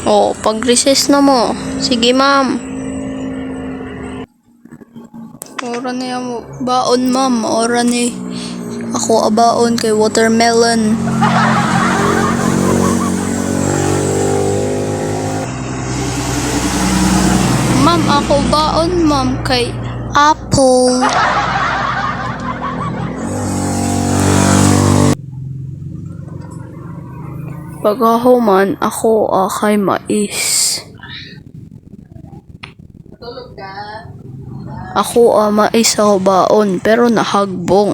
Oh, pag-recess na mo. Sige, ma'am. Ora niya mo. Baon, ma'am. Ora ni. Ako abaon kay watermelon. Ma'am, ako baon, ma'am, kay apple. Pagkahuman, ako kay mais. Ako mais ako baon, pero nahagbong.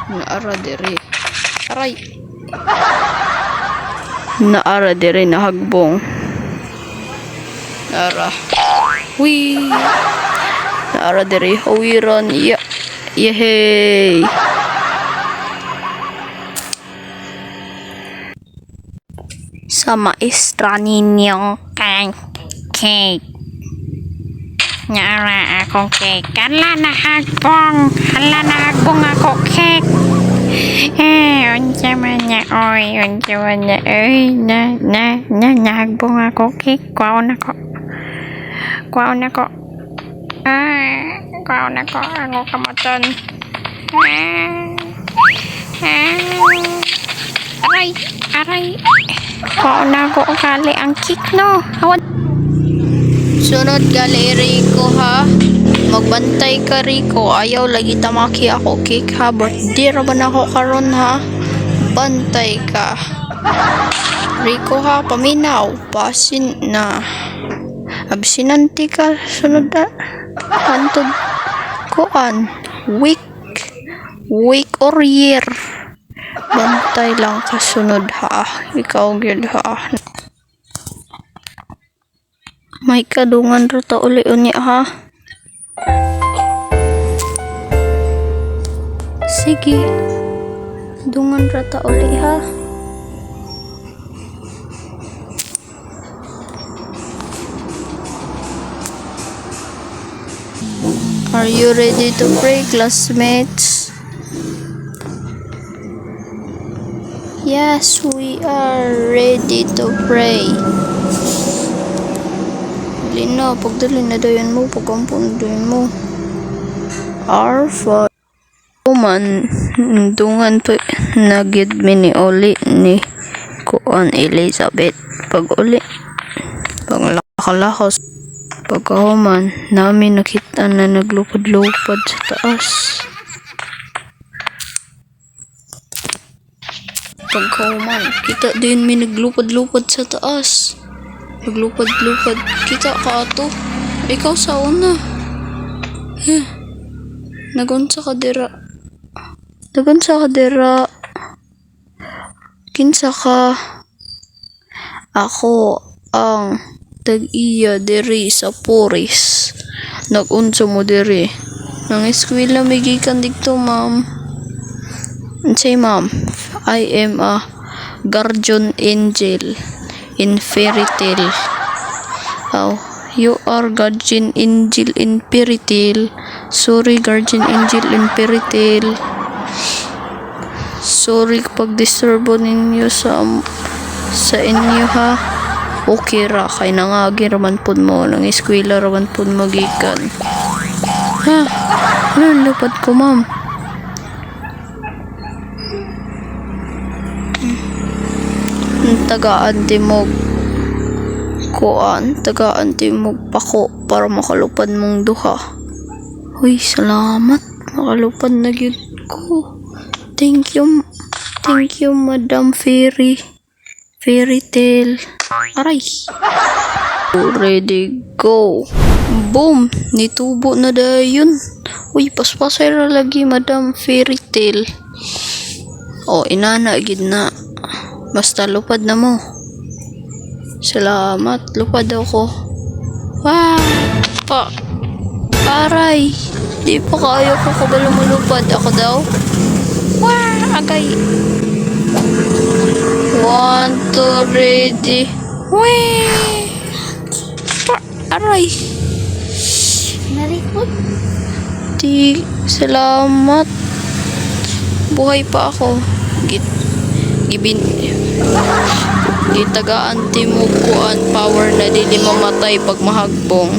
Naara diri. Aray. Naara diri nahagbong. Naara. Wee. Naara diri hawiran. Yehey. Sa maestra ninyong cake. Naara akong cake. Hala nahagbong ako cake. Unsa man na nahagbong ako cake. Kwaon ako. Ako kamaton. Aray. Kwaon ako kali ang cake no. Sunod gali Rico ha. Magbantay ka Rico. Ayaw lagi tamaki ako cake ha. Birthday raman ako karon ha. Bantay ka. Rico ha. Paminaw. Pasin na. Absinanti ka. Sunod na. Hantod. Kuan. Week or year. Bantay lang kasunod ha. Ikaw gyud ha. May kadungan rata uli unya ha. Sige. Dungan rata uli ha. Are you ready to pray, classmates? Yes, we are ready to pray. Lino, pagdali na dayon mo, pagampun dayon mo. Our Father. Man, dungan pa nagid mini uli ni Kuan Elizabeth. Pag uli, paglakalakos. Pagkahuman, namin nakita na naglupad-lupad sa taas. Pagkahuman, kita din may naglupad-lupad sa taas. Naglupad-lupad. Kita ka ato. Ikaw sa una. Nagunsa ka dira. Kinsa ka. Ako ang tag-iya diri sa Puris. Nagunsa mo diri. Nang eskwela may gikan dito, ma'am. Say, ma'am, I am a guardian angel in fairy tale. Oh, you are guardian angel in fairy tale. Sorry, guardian angel in fairy tale. Sorry kapag disturbo ninyo sa inyo ha. Okay ra, kay nangagi raman pud mo. Nang eskwela raman pud magikan. Ha? Ano lupad ko, ma'am? Tagaan timog kuan, tagaan timog pako para makalupad mong duha. Uy, salamat. Makalupad na gyud ko. Thank you, Madam Fairy Tale. Aray. Ready, go. Boom. Nitubo na dayon. Uy, paspasay ra lagi, Madam Fairy Tale. Oh, inana gid na. Basta lupad na mo. Salamat. Lupad ako. Wow. Aray. Di pa kaya ko kabalo malupad. Ako daw. Wow. Agay. 1, 2, ready. Wee. Aray. Narikot. Salamat. Buhay pa ako. Gibin. Gitagaan timog kuan power na dili mamatay pag mahagbong.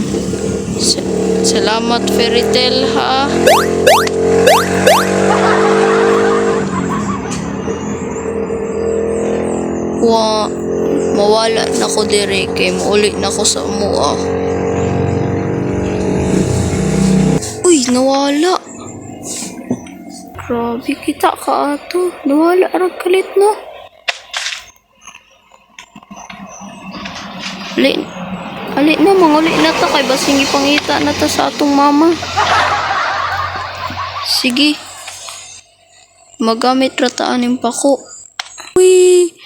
Salamat fairy tale ha. Mawala na ko dire kay mauli na ko sa mua. Uy, nawala. Grabe kita ka ato. Nawala ra kalit no. Ali na manguli na ta kay basing ipangita na ta sa atong mama. Sige. Magamit ra ta aning pako. Uy.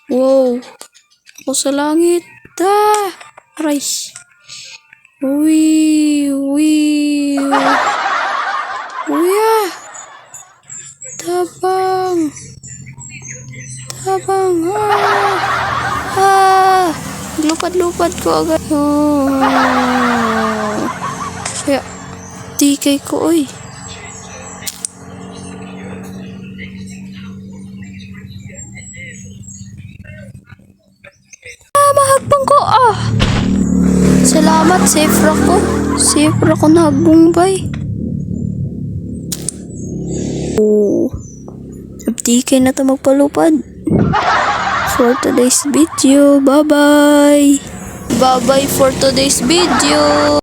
Wow. Ako sa langit. Aray. Uy. Tabang. Lupad ko agad. Kaya, tikay ko, oy. Mahagbang ko, Salamat, safe ra ko nagbumbay. Tikay na ta magpalupad. For today's video, bye-bye for today's video.